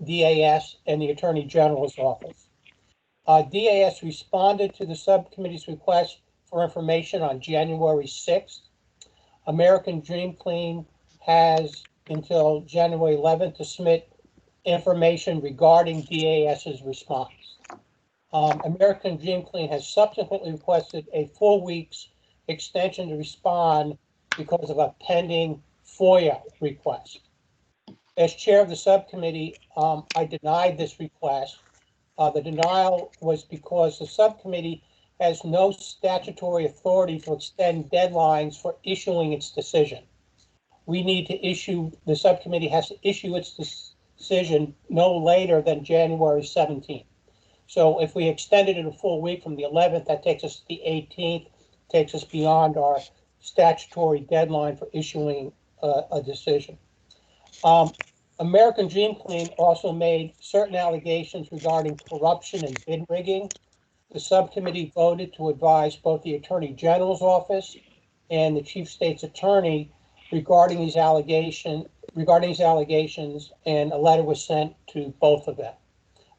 DAS and the Attorney General's office. DAS responded to the subcommittee's request for information on January 6th. American Dream Clean has until January 11th to submit information regarding DAS's response. American Dream Clean has subsequently requested a 4 weeks extension to respond because of a pending FOIA request. As chair of the subcommittee, I denied this request. The denial was because the subcommittee has no statutory authority to extend deadlines for issuing its decision. The subcommittee has to issue its decision no later than January 17th. So if we extended it a full week from the 11th, that takes us to the 18th, takes us beyond our statutory deadline for issuing a decision. American Dream Clean also made certain allegations regarding corruption and bid rigging. The subcommittee voted to advise both the Attorney General's office and the Chief State's Attorney regarding these allegations, and a letter was sent to both of them.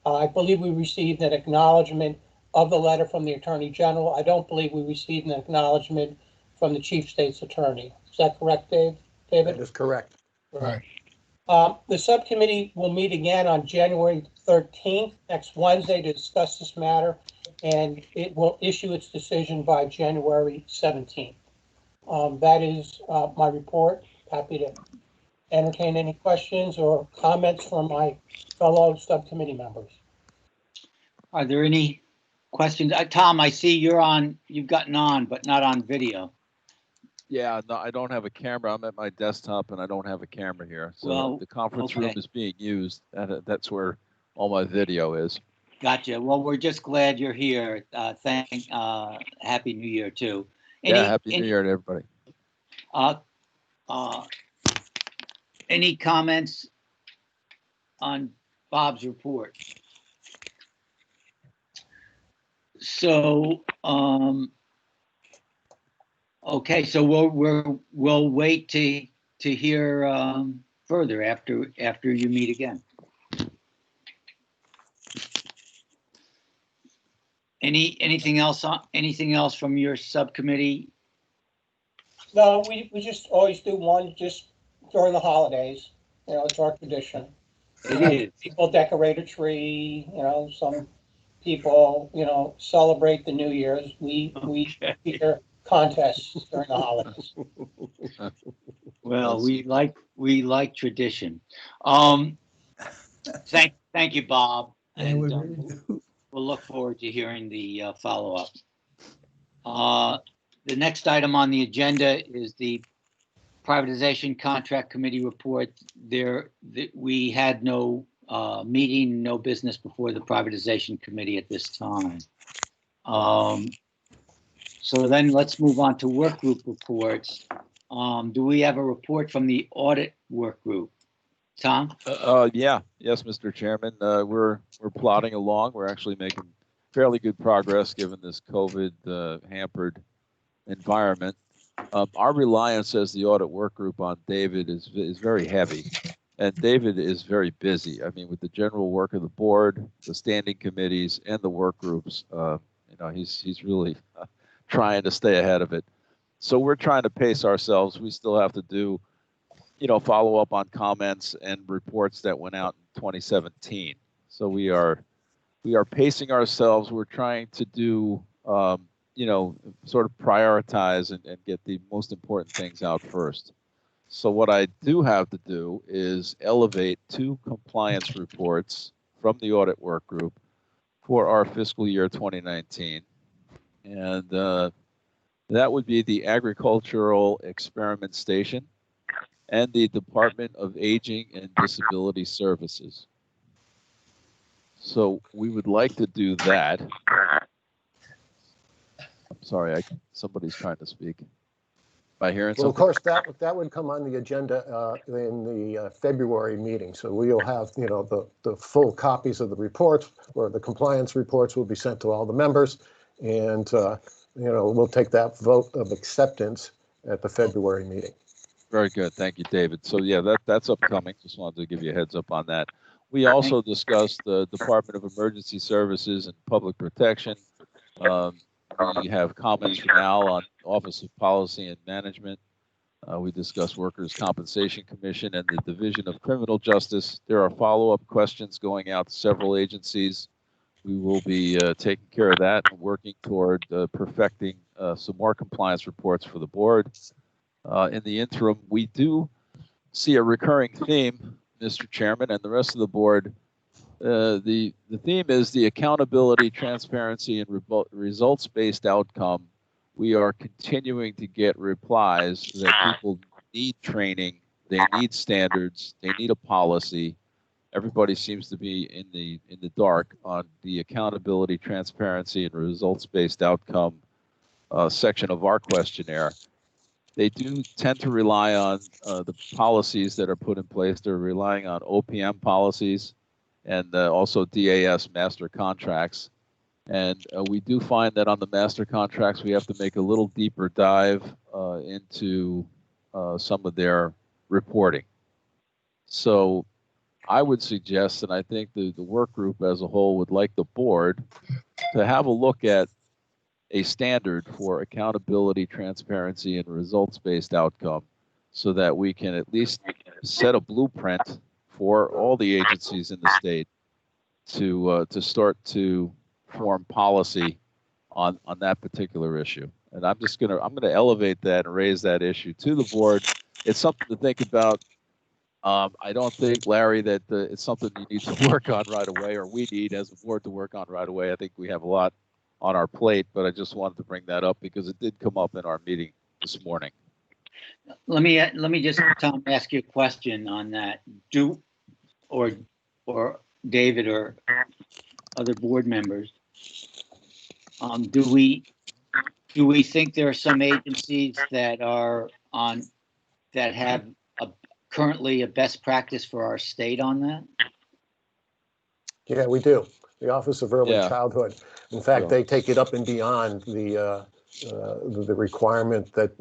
I believe we received an acknowledgement of the letter from the Attorney General. I don't believe we received an acknowledgement from the Chief State's Attorney. Is that correct, David? That is correct. Right. The subcommittee will meet again on January 13th, next Wednesday, to discuss this matter, and it will issue its decision by January 17th. That is my report. Happy to entertain any questions or comments from my fellow subcommittee members. Are there any questions? Tom, I see you've gotten on, but not on video. Yeah, no, I don't have a camera. I'm at my desktop and I don't have a camera here. So well, the conference room is being used, and that's where all my video is. Gotcha. Well, we're just glad you're here. Happy New Year too. Happy New Year to everybody. Any comments on Bob's report? So, okay, so we'll wait to hear further after you meet again. Anything else from your subcommittee? No, we just always do one just during the holidays. You know, it's our tradition. It is. People decorate a tree. You know, some people, celebrate the New Year's. We hear contests during the holidays. Well, we like tradition. Thank you, Bob. And we'll look forward to hearing the follow-up. The next item on the agenda is the Privatization Contract Committee report. We had no meeting, no business before the Privatization Committee at this time. So then let's move on to work group reports. Do we have a report from the audit work group? Tom? Yes, Mr. Chairman. We're plodding along. We're actually making fairly good progress given this COVID hampered environment. Our reliance as the audit work group on David is very heavy, and David is very busy. I mean, with the general work of the board, the standing committees, and the work groups, he's really trying to stay ahead of it. So we're trying to pace ourselves. We still have to do, follow up on comments and reports that went out in 2017. So we are pacing ourselves. We're trying to do, sort of prioritize and get the most important things out first. So what I do have to do is elevate 2 compliance reports from the audit work group for our fiscal year 2019. And that would be the Agricultural Experiment Station and the Department of Aging and Disability Services. So we would like to do that. I'm sorry, somebody's trying to speak. By hearing something? Well, of course, that would come on the agenda in the February meeting. So we'll have, the full copies of the reports, or the compliance reports will be sent to all the members. And, we'll take that vote of acceptance at the February meeting. Very good. Thank you, David. So yeah, that's upcoming. Just wanted to give you a heads up on that. We also discussed the Department of Emergency Services and Public Protection. We have comments from Al on Office of Policy and Management. We discussed Workers' Compensation Commission and the Division of Criminal Justice. There are follow-up questions going out to several agencies. We will be taking care of that and working toward perfecting some more compliance reports for the board. In the interim, we do see a recurring theme, Mr. Chairman, and the rest of the board. The theme is the accountability, transparency, and results-based outcome. We are continuing to get replies that people need training, they need standards, they need a policy. Everybody seems to be in the dark on the accountability, transparency, and results-based outcome section of our questionnaire. They do tend to rely on the policies that are put in place. They're relying on OPM policies and also DAS master contracts. And we do find that on the master contracts, we have to make a little deeper dive into some of their reporting. So I would suggest, and I think the work group as a whole would like the board to have a look at a standard for accountability, transparency, and results-based outcome so that we can at least set a blueprint for all the agencies in the state to start to form policy on that particular issue. And I'm gonna elevate that and raise that issue to the board. It's something to think about. I don't think, Larry, that it's something you need to work on right away, or we need as a board to work on right away. I think we have a lot on our plate, but I just wanted to bring that up because it did come up in our meeting this morning. Let me just, Tom, ask you a question on that. Or David or other board members, do we think there are some agencies that have currently a best practice for our state on that? Yeah, we do. The Office of Early Childhood. In fact, they take it up and beyond the requirement that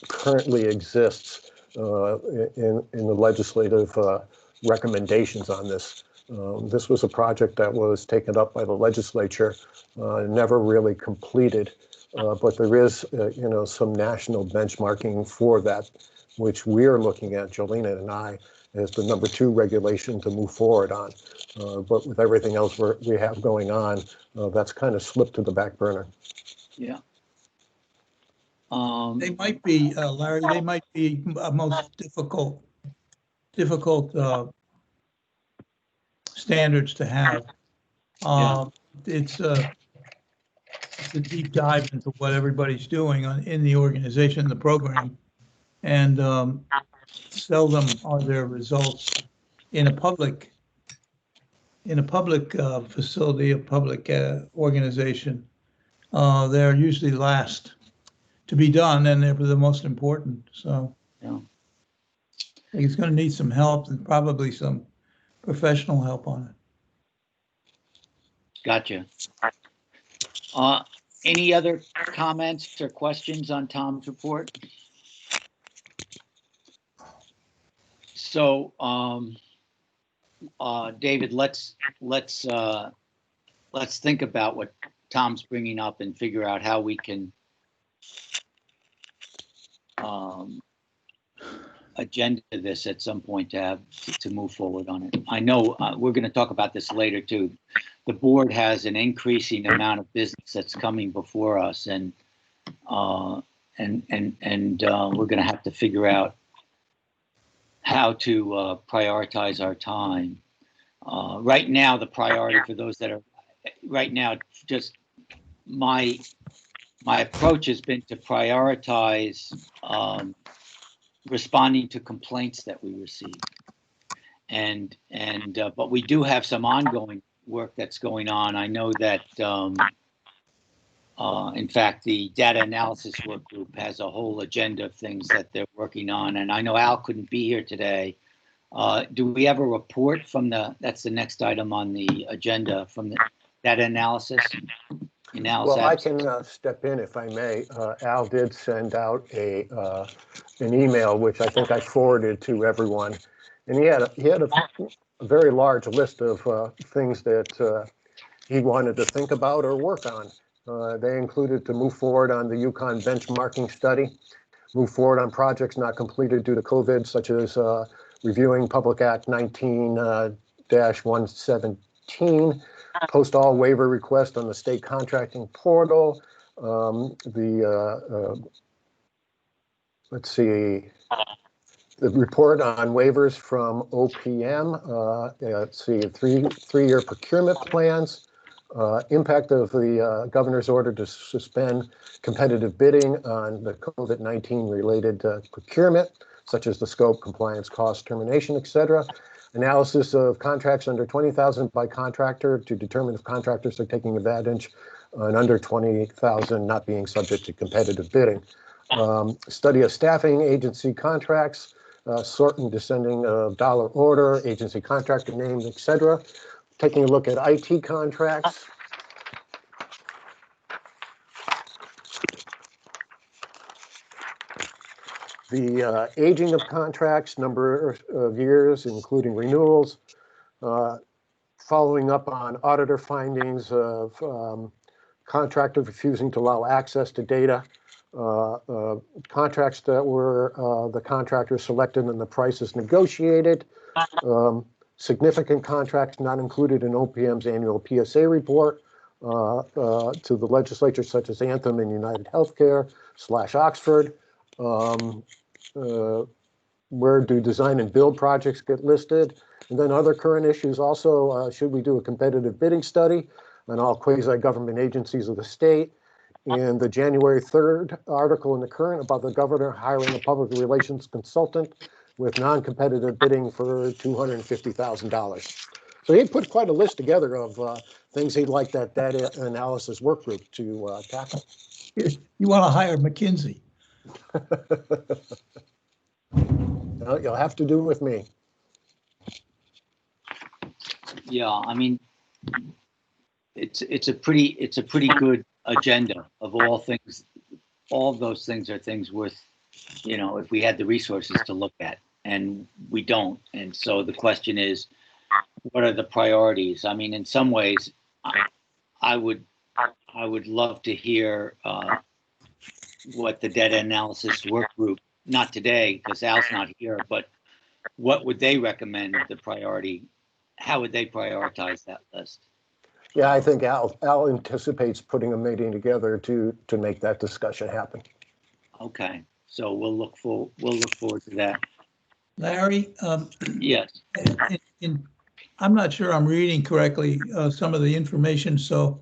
currently exists in the legislative recommendations on this. This was a project that was taken up by the legislature, never really completed, but there is, some national benchmarking for that, which we're looking at, Jolena and I, as the number 2 regulation to move forward on. But with everything else we have going on, that's kind of slipped to the back burner. Yeah. They might be, Larry, they might be most difficult standards to have. It's a deep dive into what everybody's doing in the organization, the program, and seldom are there results in a public facility, a public organization. They're usually last to be done, and they're the most important. So yeah. I think it's going to need some help and probably some professional help on it. Gotcha. Any other comments or questions on Tom's report? So, David, let's think about what Tom's bringing up and figure out how we can agenda this at some point to move forward on it. I know we're going to talk about this later too. The board has an increasing amount of business that's coming before us, and we're going to have to figure out how to prioritize our time. Right now, the priority for those that are right now, just my approach has been to prioritize responding to complaints that we receive, but we do have some ongoing work that's going on. I know that in fact the data analysis work group has a whole agenda of things that they're working on, and I know Al couldn't be here today. Do we have a report from that's the next item on the agenda, from the data analysis? Well, I can step in if I may. Al did send out an email, which I think I forwarded to everyone, and he had a very large list of things that he wanted to think about or work on. They included to move forward on the Yukon benchmarking study, move forward on projects not completed due to COVID, such as reviewing Public Act 19-117, post all waiver requests on the state contracting portal. Let's see, the report on waivers from OPM. Let's see, three-year procurement plans. Impact of the governor's order to suspend competitive bidding on the COVID-19 related procurement, such as the scope, compliance, cost, termination, et cetera. Analysis of contracts under 20,000 by contractor to determine if contractors are taking advantage and under 20,000 not being subject to competitive bidding. Study of staffing agency contracts, sort and descending of dollar order, agency contractor names, et cetera. Taking a look at IT contracts. The aging of contracts, number of years, including renewals, following up on auditor findings of contractor refusing to allow access to data, contracts that were the contractor selected and the prices negotiated, significant contracts not included in OPM's annual PSA report to the legislature, such as Anthem and United Healthcare / Oxford. Where do design and build projects get listed? And then other current issues also, should we do a competitive bidding study on all quasi-government agencies of the state? And the January 3rd article in the Current about the governor hiring a public relations consultant with non-competitive bidding for $250,000. So he put quite a list together of things he'd like that data analysis work group to tackle. You want to hire McKinsey? Well, you'll have to do with me. Yeah, I mean, it's a pretty good agenda of all things. All of those things are things worth, if we had the resources to look at, and we don't. And so the question is, what are the priorities? I mean, in some ways, I would love to hear what the data analysis work group, not today because Al's not here, but what would they recommend the priority? How would they prioritize that list? Yeah, I think Al anticipates putting a meeting together to make that discussion happen. Okay, so we'll look forward to that. Larry, yes. I'm not sure I'm reading correctly some of the information, so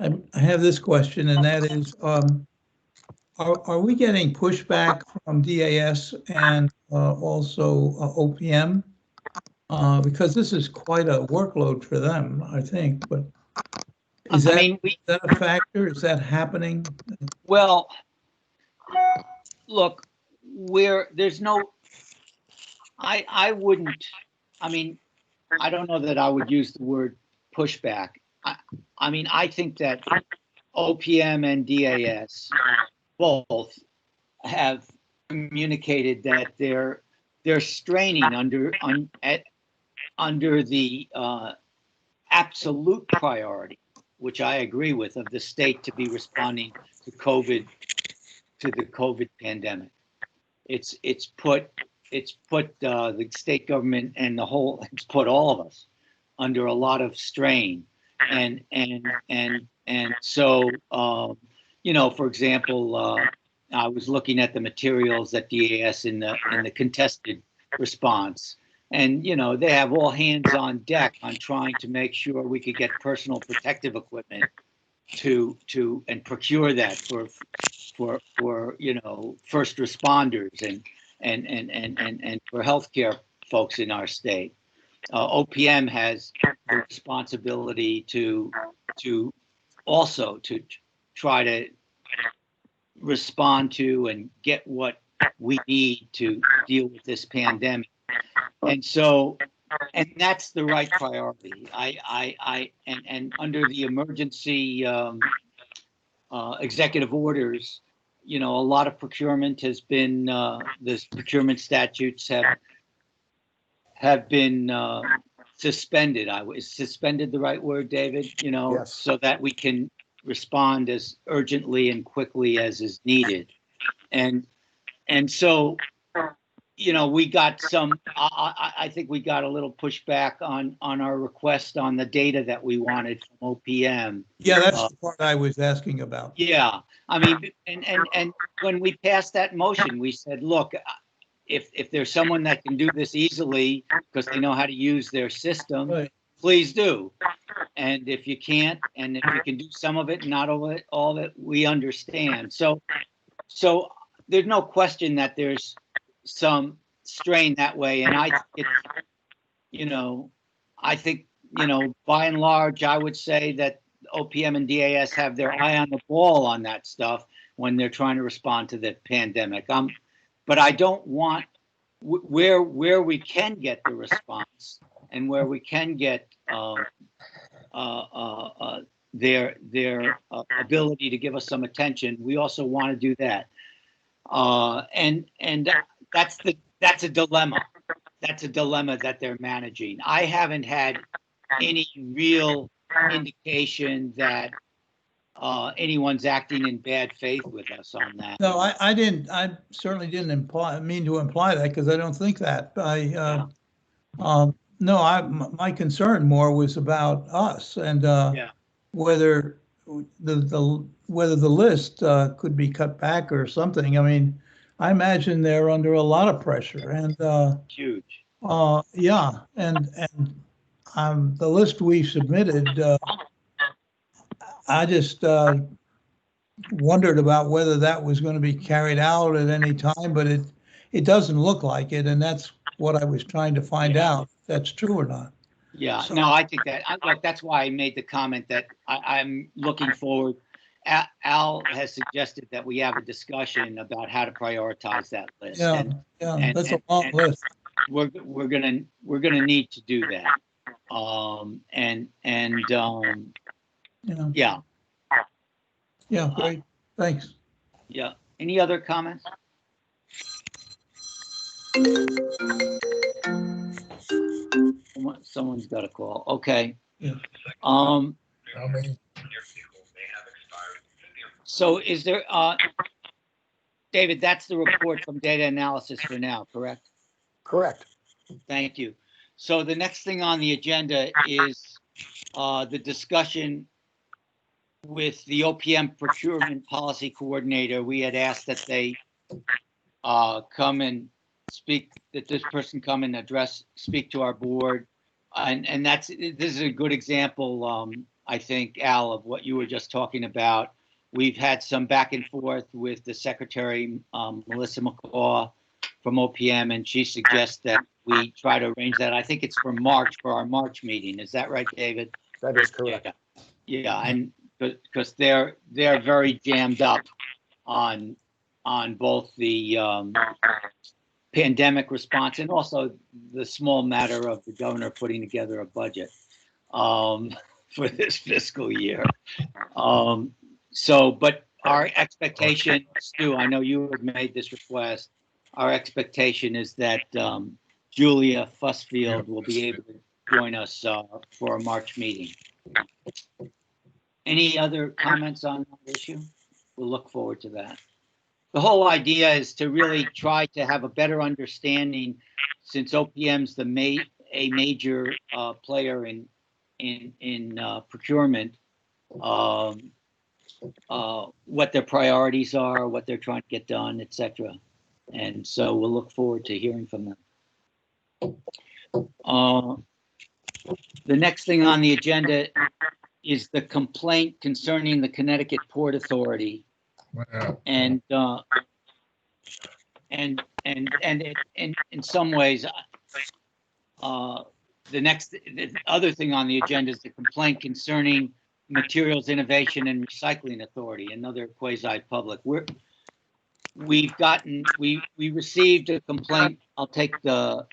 I have this question, and that is, are we getting pushback from DAS and also OPM? Because this is quite a workload for them, I think, but is that a factor? Is that happening? Well, look, there's no, I wouldn't, I mean, I don't know that I would use the word pushback. I mean, I think that OPM and DAS both have communicated that they're straining under the absolute priority, which I agree with, of the state to be responding to the COVID pandemic. It's put the state government and it's put all of us under a lot of strain, and so for example, I was looking at the materials at DAS in the contested response, and they have all hands on deck on trying to make sure we could get personal protective equipment and procure that for first responders and for healthcare folks in our state. OPM has the responsibility to also try to respond to and get what we need to deal with this pandemic. And so, and that's the right priority. And under the emergency executive orders, a lot of procurement has been, the procurement statutes have been suspended. Is suspended the right word, David? Yes. So that we can respond as urgently and quickly as is needed. And so, we got some, I think we got a little pushback on our request on the data that we wanted from OPM. Yeah, that's the part I was asking about. Yeah, I mean, and when we passed that motion, we said, look, if there's someone that can do this easily because they know how to use their system, Right. please do. And if you can't, and if you can do some of it, not all that, we understand. So there's no question that there's some strain that way. And I think it's, I think, by and large, I would say that OPM and DAS have their eye on the ball on that stuff when they're trying to respond to the pandemic. But I don't want where we can get the response and where we can get their ability to give us some attention. We also want to do that, and that's a dilemma. That's a dilemma that they're managing. I haven't had any real indication that anyone's acting in bad faith with us on that. No, I didn't. I certainly didn't mean to imply that because I don't think that. No, my concern more was about us and whether the list could be cut back or something. I mean, I imagine they're under a lot of pressure and Huge. yeah, and the list we submitted, I just wondered about whether that was going to be carried out at any time, but it doesn't look like it, and that's what I was trying to find out if that's true or not. Yeah, So- no, I think that that's why I made the comment that I'm looking forward. Al has suggested that we have a discussion about how to prioritize that list. Yeah, that's a long list. We're gonna need to do that. Yeah, great. Thanks. Yeah. Any other comments? Someone's got a call. Okay. Yeah. So is there, David, that's the report from data analysis for now, correct? Correct. Thank you. So the next thing on the agenda is the discussion with the OPM procurement policy coordinator. We had asked that they come and speak, that this person come and speak to our board. And this is a good example, I think, Al, of what you were just talking about. We've had some back and forth with the secretary, Melissa McCaw from OPM, and she suggests that we try to arrange that. I think it's for March, for our March meeting. Is that right, David? That is correct. Yeah, and because they're very jammed up on both the pandemic response and also the small matter of the governor putting together a budget for this fiscal year. But our expectation, Stu, I know you had made this request. Our expectation is that Julia Fussfield will be able to join us for a March meeting. Any other comments on that issue? We'll look forward to that. The whole idea is to really try to have a better understanding, since OPM's a major player in procurement, what their priorities are, what they're trying to get done, etc. And so we'll look forward to hearing from them. The next thing on the agenda is the complaint concerning the Connecticut Port Authority. And in some ways, the other thing on the agenda is the complaint concerning Materials Innovation and Recycling Authority, another quasi-public. We received a complaint. I'll take the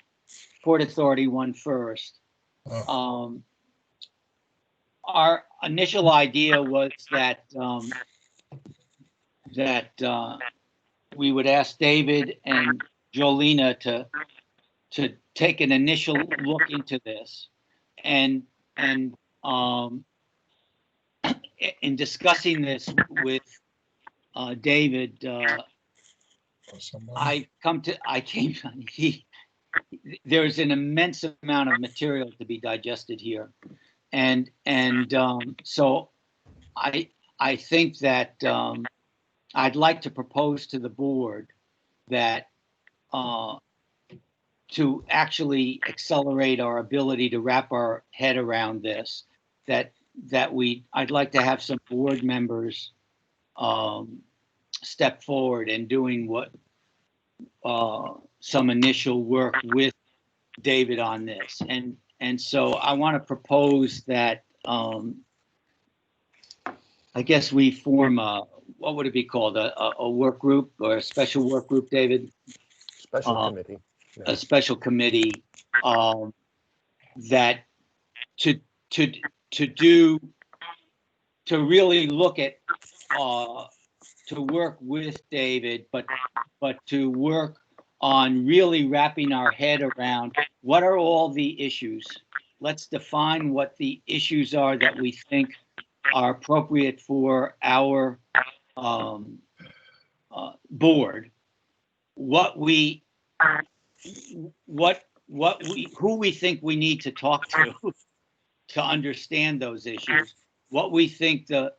Port Authority one first. Our initial idea was that we would ask David and Jolena to take an initial look into this. and in discussing this with David, there's an immense amount of material to be digested here, and so I think that I'd like to propose to the board that to actually accelerate our ability to wrap our head around this, I'd like to have some board members step forward and doing some initial work with David on this, and so I want to propose that I guess we form what would it be called, a work group or a special work group, David? Special committee. Yeah. A special committee that to really look at to work with David, but to work on really wrapping our head around what are all the issues. Let's define what the issues are that we think are appropriate for our board. Who we think we need to talk to understand those issues, what we think and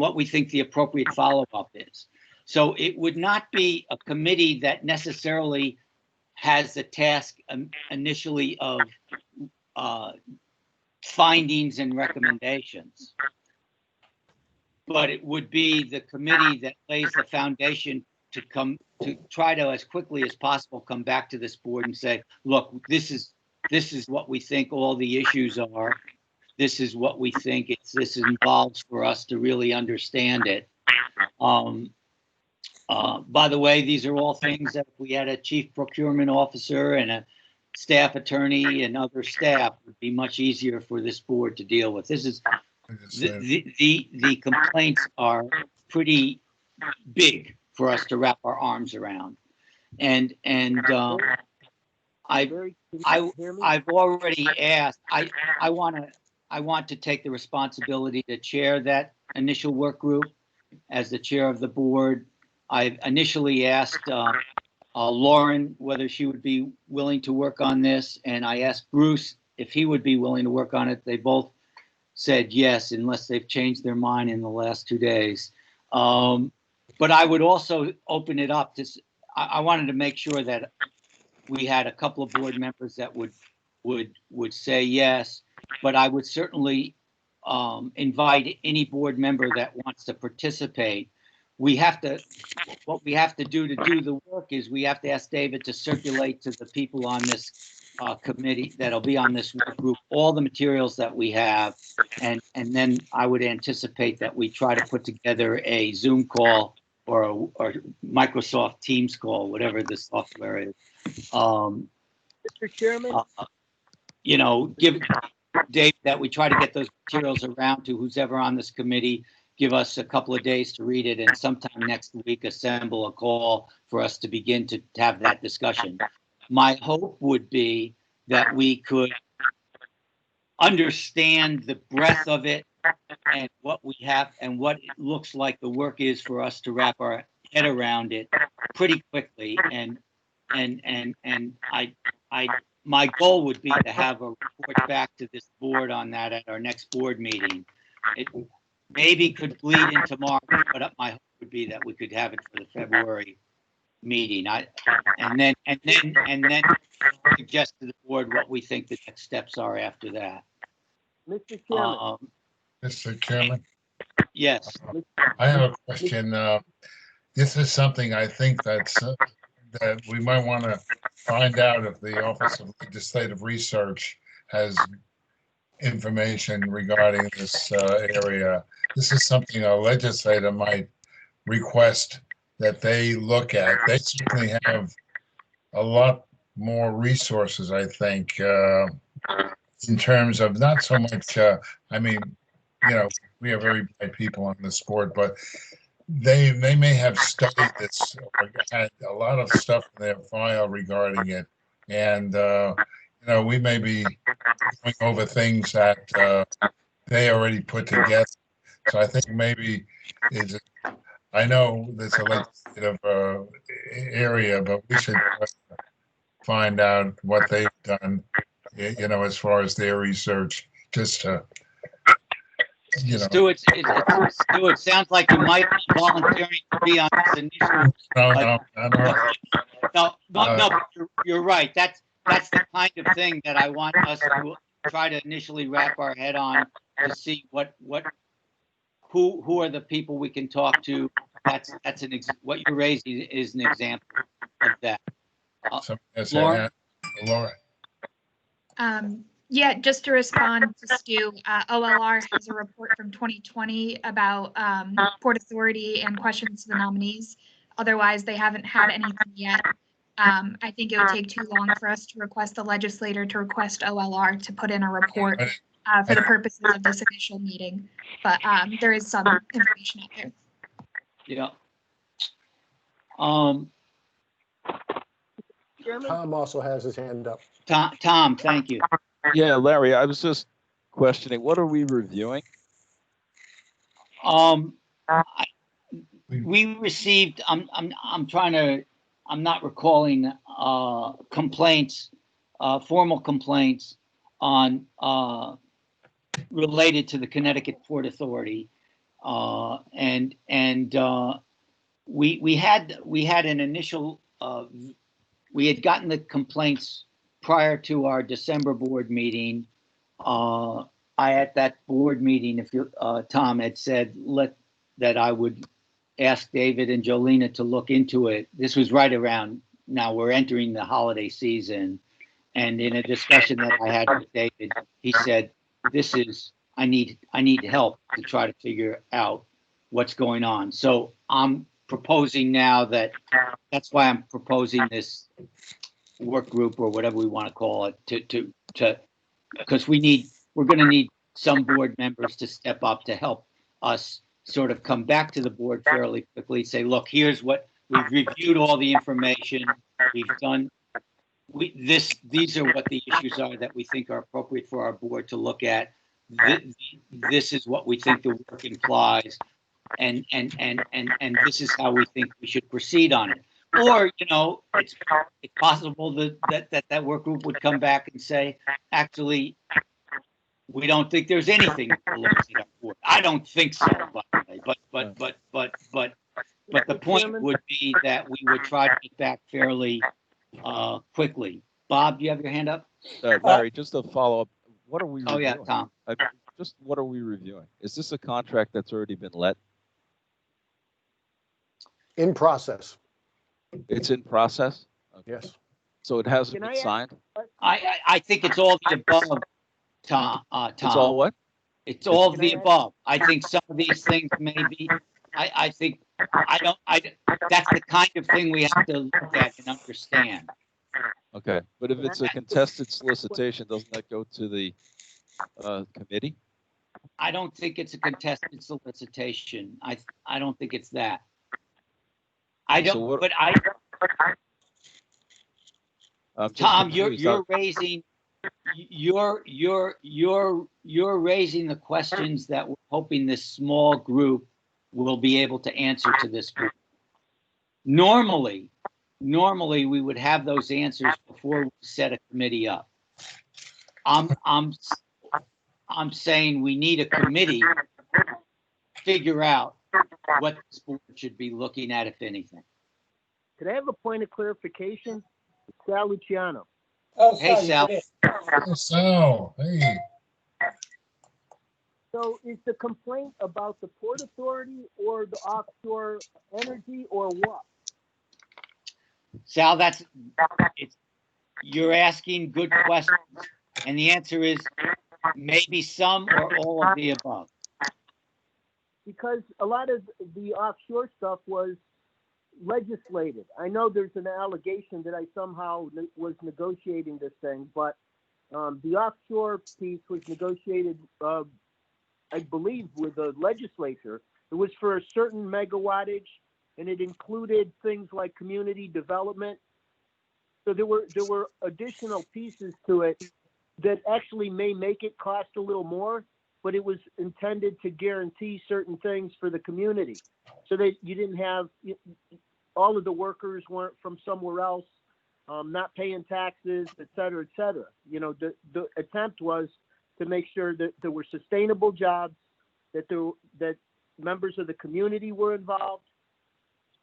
what we think the appropriate follow-up is. So it would not be a committee that necessarily has the task initially of findings and recommendations, but it would be the committee that lays the foundation to try to, as quickly as possible, come back to this board and say, look, this is what we think all the issues are. This is what we think this involves for us to really understand it. By the way, these are all things that if we had a chief procurement officer and a staff attorney and other staff, it would be much easier for this board to deal with. This is the complaints are pretty big for us to wrap our arms around, and I've already asked. I want to take the responsibility to chair that initial work group as the chair of the board. I've initially asked Lauren whether she would be willing to work on this, and I asked Bruce if he would be willing to work on it. They both said yes, unless they've changed their mind in the last 2 days. But I would also open it up to. I wanted to make sure that we had a couple of board members that would say yes, but I would certainly invite any board member that wants to participate. What we have to do the work is we have to ask David to circulate to the people on this committee that'll be on this work group all the materials that we have, and then I would anticipate that we try to put together a Zoom call or Microsoft Teams call, whatever the software is. Mr. Chairman? Give Dave that we try to get those materials around to who's ever on this committee, give us a couple of days to read it, and sometime next week assemble a call for us to begin to have that discussion. My hope would be that we could understand the breadth of it and what we have and what it looks like the work is for us to wrap our head around it pretty quickly. And my goal would be to have a report back to this board on that at our next board meeting. It maybe could bleed into March, but my hope would be that we could have it for the February meeting. And then suggest to the board what we think the next steps are after that. Mr. Chairman? Mr. Chairman, Yes. I have a question. This is something I think that we might want to find out if the Office of Legislative Research has information regarding this area. This is something a legislator might request that they look at. They certainly have a lot more resources, I think, in terms of not so much, we have very bright people on this board, but they may have studied this or had a lot of stuff in their file regarding it. And, we may be going over things that they already put together. So I think maybe I know this a legislative area, but we should find out what they've done, as far as their research, just to, Stuart, Stuart, sounds like you might be volunteering to be on this initial. No, No, but you're right. That's the kind of thing that I want us to try to initially wrap our head on to see who are the people we can talk to. That's what you're raising is an example of that. Lauren? Laura. Yeah, just to respond to Stu, OLR has a report from 2020 about Port Authority and questions to the nominees. Otherwise, they haven't had anything yet. I think it would take too long for us to request the legislator to request OLR to put in a report for the purposes of this initial meeting. But there is some information out there. Yeah. Tom also has his hand up. Tom, thank you. Yeah, Larry, I was just questioning, what are we reviewing? We received, I'm not recalling complaints, formal complaints on related to the Connecticut Port Authority. And we had an initial, we had gotten the complaints prior to our December board meeting. At that board meeting, Tom had said that I would ask David and Jolena to look into it. This was right around, now we're entering the holiday season. And in a discussion that I had with David, he said, I need help to try to figure out what's going on. So I'm proposing now that's why I'm proposing this work group or whatever we want to call it because we're going to need some board members to step up to help us sort of come back to the board fairly quickly, say, look, here's what we've reviewed, all the information we've done. These are what the issues are that we think are appropriate for our board to look at. This is what we think the work implies, and this is how we think we should proceed on it. Or, it's possible that work group would come back and say, actually, we don't think there's anything that belongs in our board. I don't think so, by the way. But the point would be that we would try to get back fairly quickly. Bob, do you have your hand up? Larry, just to follow up, what are we reviewing? Oh, yeah, Tom. Just what are we reviewing? Is this a contract that's already been let? In process. It's in process? Okay. Yes. So it hasn't been signed? I think it's all the above, Tom. It's all what? It's all of the above. I think some of these things may be, that's the kind of thing we have to look at and understand. Okay, but if it's a contested solicitation, doesn't that go to the committee? I don't think it's a contested solicitation. I don't think it's that. Tom, you're raising the questions that we're hoping this small group will be able to answer to this group. Normally we would have those answers before we set a committee up. I'm saying we need a committee to figure out what this board should be looking at, if anything. Could I have a point of clarification? Sal Luciano. Oh, Hey, sorry, Sal. it is. So, hey, So is the complaint about the Port Authority or the offshore energy or what? Sal, you're asking good questions, and the answer is maybe some or all of the above. Because a lot of the offshore stuff was legislated. I know there's an allegation that I somehow was negotiating this thing, but the offshore piece was negotiated, I believe, with the legislature. It was for a certain megawattage, and it included things like community development. So there were additional pieces to it that actually may make it cost a little more, but it was intended to guarantee certain things for the community, so that you didn't have all of the workers weren't from somewhere else, not paying taxes, et cetera, et cetera. You know, the attempt was to make sure that there were sustainable jobs, that members of the community were involved.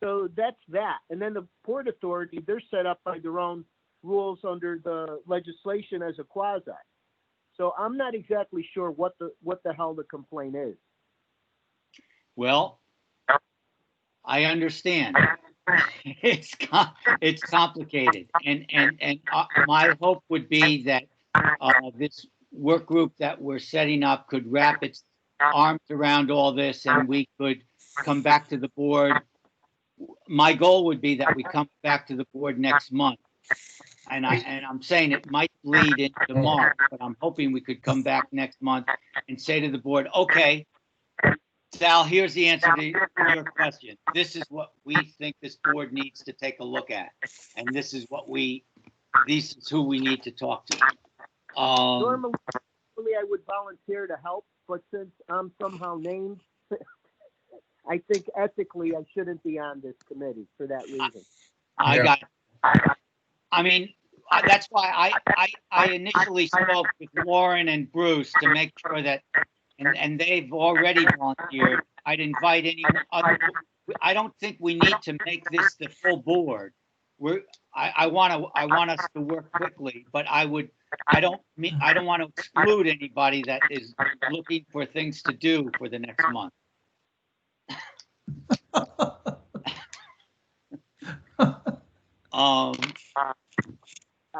So that's that. And then the Port Authority, they're set up by their own rules under the legislation as a quasi. So I'm not exactly sure what the hell the complaint is. Well, I understand. It's complicated, and my hope would be that this work group that we're setting up could wrap its arms around all this, and we could come back to the board. My goal would be that we come back to the board next month, and I'm saying it might bleed into March, but I'm hoping we could come back next month and say to the board, okay, Sal, here's the answer to your question. This is what we think this board needs to take a look at, and this is who we need to talk to. Normally, I would volunteer to help, but since I'm somehow named, I think ethically I shouldn't be on this committee for that reason. I got it. I mean, that's why I initially spoke with Lauren and Bruce to make sure that, and they've already volunteered. I'd invite any other. I don't think we need to make this the full board. I want us to work quickly, but I don't want to exclude anybody that is looking for things to do for the next month.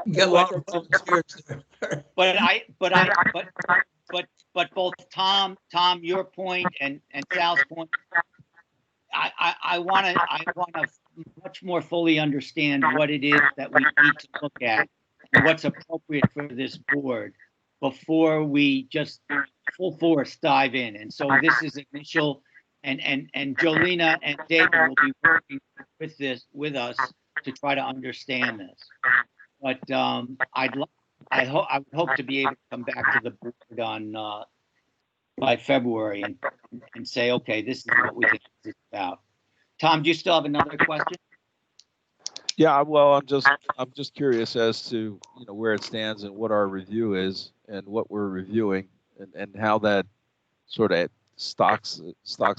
You got a lot of volunteers there. But both Tom, your point and Sal's point, I want to much more fully understand what it is that we need to look at and what's appropriate for this board before we just full force dive in. And so this is initial, and Jolena and David will be working with us to try to understand this. But I would hope to be able to come back to the board on by February and say, okay, this is what we think this is about. Tom, do you still have another question? Yeah, well, I'm just curious as to where it stands and what our review is and what we're reviewing and how that sort of stacks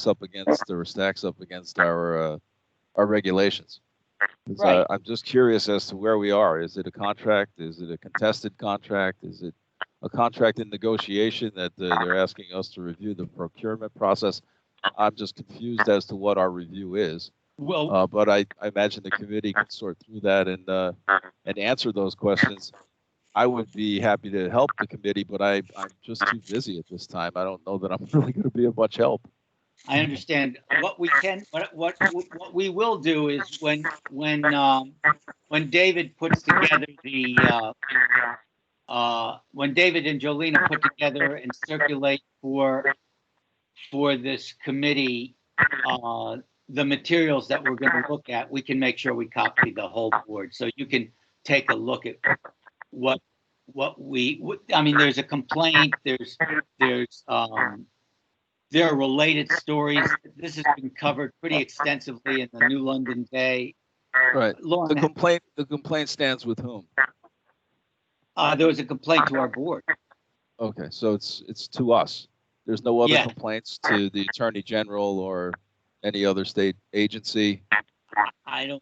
up against or stacks up against our regulations. Right. I'm just curious as to where we are. Is it a contract? Is it a contested contract? Is it a contract in negotiation that they're asking us to review the procurement process? I'm just confused as to what our review is. Well, but I imagine the committee can sort through that and answer those questions. I would be happy to help the committee, but I'm just too busy at this time. I don't know that I'm really going to be of much help. I understand. What we can, what we will do is when David puts together when David and Jolena put together and circulate for this committee the materials that we're going to look at, we can make sure we copy the whole board, so you can take a look at what I mean. There's a complaint. There are related stories. This has been covered pretty extensively in the New London Day. Right. Lauren, The complaint stands with whom? there was a complaint to our board. Okay, so it's to us. There's no other Yeah. complaints to the Attorney General or any other state agency. I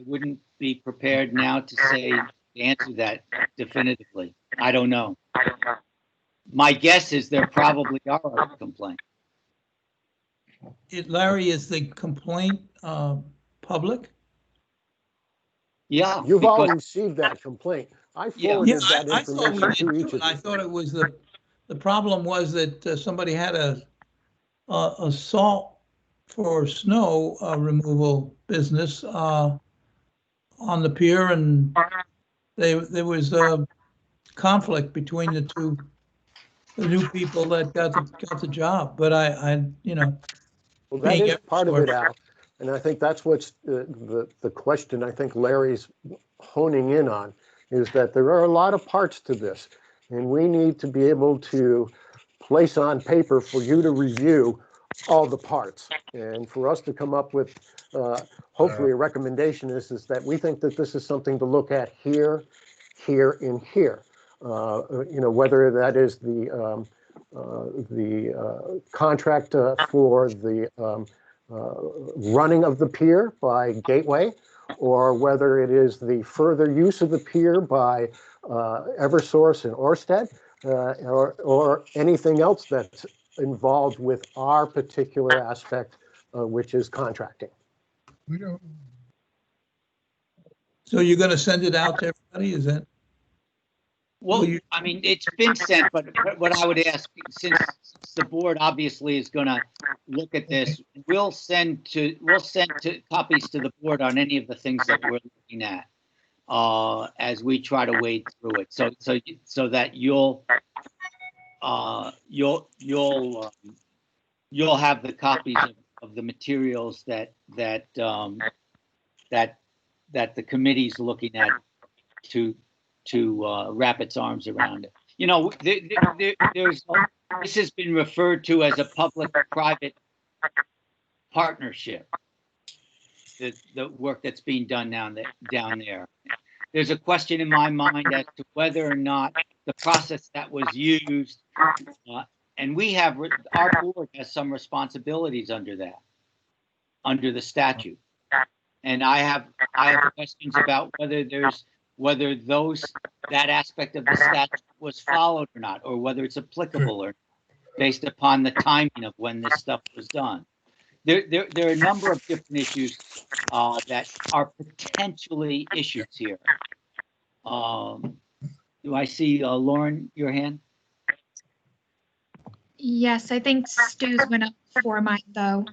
wouldn't be prepared now to answer that definitively. I don't know. My guess is there probably are other complaints. Larry, is the complaint public? Yeah. You've all because- received that complaint. I Yeah. forwarded Yeah, that I thought we information did to too, each and of I you. thought it was the problem was that somebody had a salt for snow removal business on the pier, and there was a conflict between the new people that got the job. But I Well, that being is part of it, Al. And I think that's what's the question I think Larry's honing in on, is that there are a lot of parts to this, and we need to be able to place on paper for you to review all the parts, and for us to come up with hopefully a recommendation is that we think that this is something to look at here, here, and here. Whether that is the contract for the running of the pier by Gateway, or whether it is the further use of the pier by Eversource and Ørsted, or anything else that's involved with our particular aspect, which is contracting. We don't, So you're going to send it out to everybody, is that? Well, I mean, it's been sent, but what I would ask, since the board obviously is going to look at this, we'll send copies to the board on any of the things that we're looking at as we try to wade through it. So that you'll have the copies of the materials that the committee's looking at to wrap its arms around it. You know, this has been referred to as a public-private partnership. The work that's being done down there. There's a question in my mind as to whether or not the process that was used, and our board has some responsibilities under the statute, and I have questions about whether that aspect of the statute was followed or not, or whether it's applicable or based upon the timing of when this stuff was done. There are a number of different issues that are potentially issues here. Do I see Lauren, your hand? Yes, I think Stu's went up for mine though.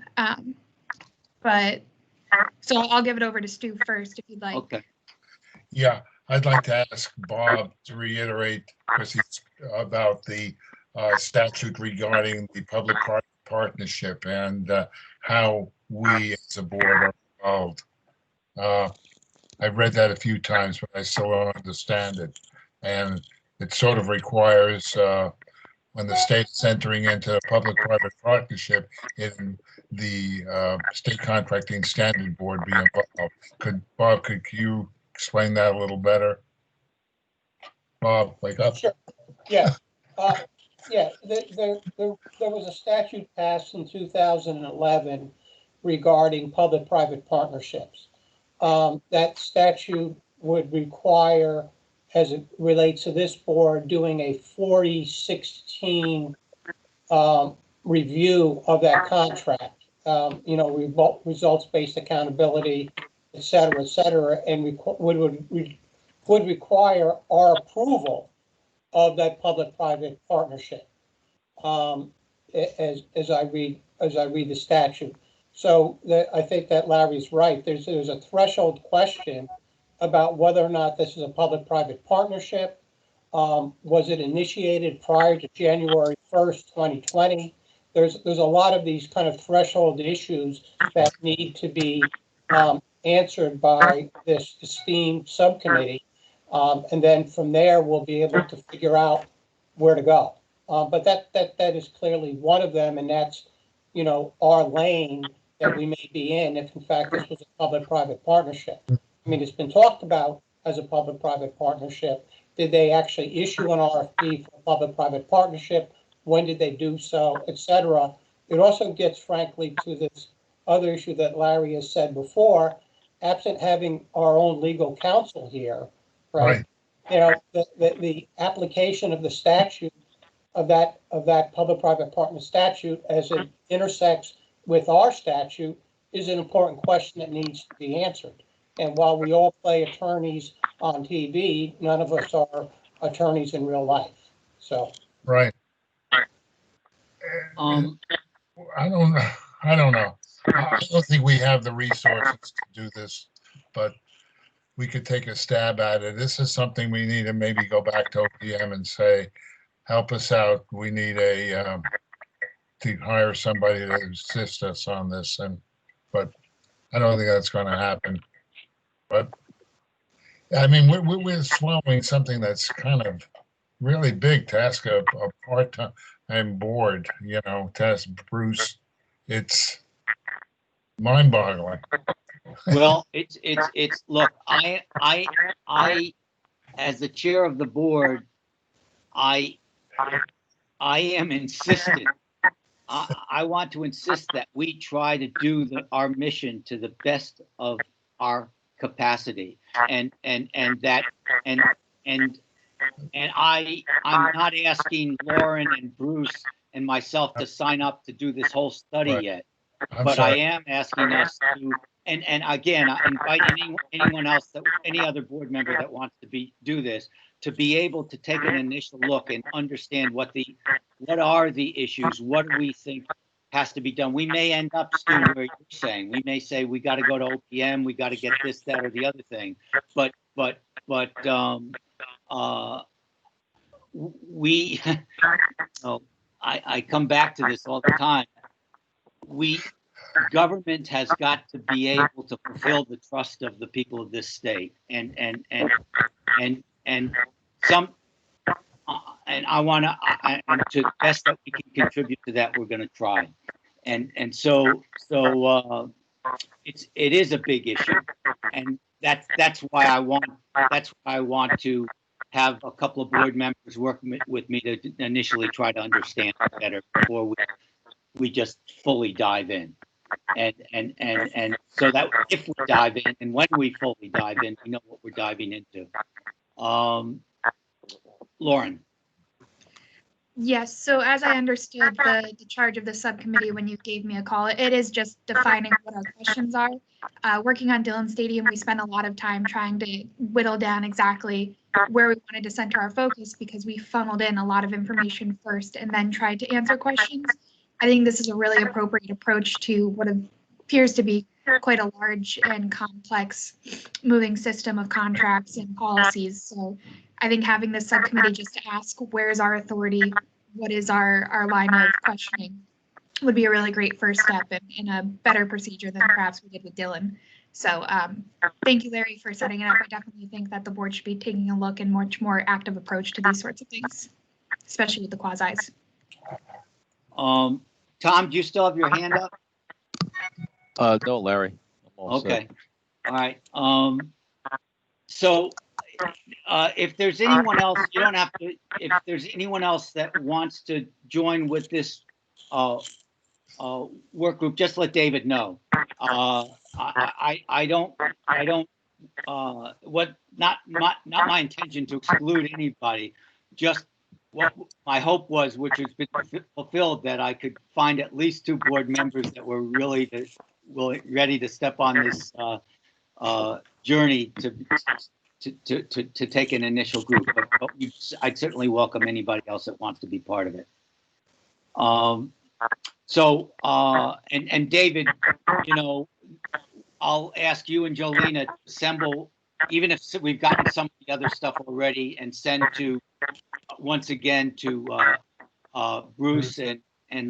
But so I'll give it over to Stu first if you'd like. Okay. yeah, I'd like to ask Bob to reiterate, because he's about the statute regarding the public-private partnership and how we as a board are involved. I've read that a few times, but I still don't understand it. And it sort of requires when the state's entering into a public-private partnership, in the State Contracting Standard Board be involved. Bob, could you explain that a little better? Bob, wake up. Sure. Yeah. There was a statute passed in 2011 regarding public-private partnerships. That statute would require, as it relates to this board, doing a 4016 review of that contract. Results-based accountability, et cetera, and would require our approval of that public-private partnership. As I read the statute, so I think that Larry's right. There's a threshold question about whether or not this is a public-private partnership. Was it initiated prior to January 1st, 2020? There's a lot of these kind of threshold issues that need to be answered by this esteemed subcommittee. And then from there, we'll be able to figure out where to go. But that is clearly one of them, and that's, our lane that we may be in if in fact this was a public-private partnership. I mean, it's been talked about as a public-private partnership. Did they actually issue an RFP for a public-private partnership? When did they do so, et cetera? It also gets, frankly, to this other issue that Larry has said before, absent having our own legal counsel here, right? The application of the statute of that public-private partner statute as it intersects with our statute is an important question that needs to be answered. And while we all play attorneys on TV, none of us are attorneys in real life. So Right. I don't know. I don't think we have the resources to do this, but we could take a stab at it. This is something we need to maybe go back to OPM and say, help us out. We need to hire somebody to assist us on this. But I don't think that's going to happen. But I mean, we're swallowing something that's kind of really big to ask a part-time board, you know, to ask Bruce. It's mind-boggling. Well, look, as the chair of the board, I am insistent. I want to insist that we try to do our mission to the best of our capacity, and I'm not asking Lauren and Bruce and myself to sign up to do this whole study Right. yet, I'm but sorry. I am asking us to, and again, I invite anyone else, any other board member that wants to do this, to be able to take an initial look and understand what are the issues, what do we think has to be done. We may end up, Stu, where you're saying, we may say we got to go to OPM, we got to get this, that, or the other thing, but we, oh, I come back to this all the time. Government has got to be able to fulfill the trust of the people of this state, and I want to, and to the best that we can contribute to that, we're going to try, and so it is a big issue, and that's why I want to have a couple of board members work with me to initially try to understand it better before we just fully dive in. And so that if we dive in, and when we fully dive in, we know what we're diving into. Lauren. Yes, so as I understood the charge of the subcommittee when you gave me a call, it is just defining what our questions are. Working on Dillon Stadium, we spent a lot of time trying to whittle down exactly where we wanted to center our focus, because we funneled in a lot of information first and then tried to answer questions. I think this is a really appropriate approach to what appears to be quite a large and complex moving system of contracts and policies. So I think having this subcommittee just to ask, where's our authority, what is our line of questioning, would be a really great first step and a better procedure than perhaps we did with Dillon. So thank you, Larry, for setting it up. I definitely think that the board should be taking a look and much more active approach to these sorts of things, especially with the quasis. Tom, do you still have your hand up? No, Larry. I'm all set. Okay. All right. So if there's anyone else, you don't have to, if there's anyone else that wants to join with this work group, just let David know. I don't not my intention to exclude anybody, just what my hope was, which has been fulfilled, that I could find at least 2 board members that were really ready to step on this journey to take an initial group. But I'd certainly welcome anybody else that wants to be part of it. And David, you know, I'll ask you and Jolena to assemble, even if we've gotten some of the other stuff already, and send to, once again, to Bruce and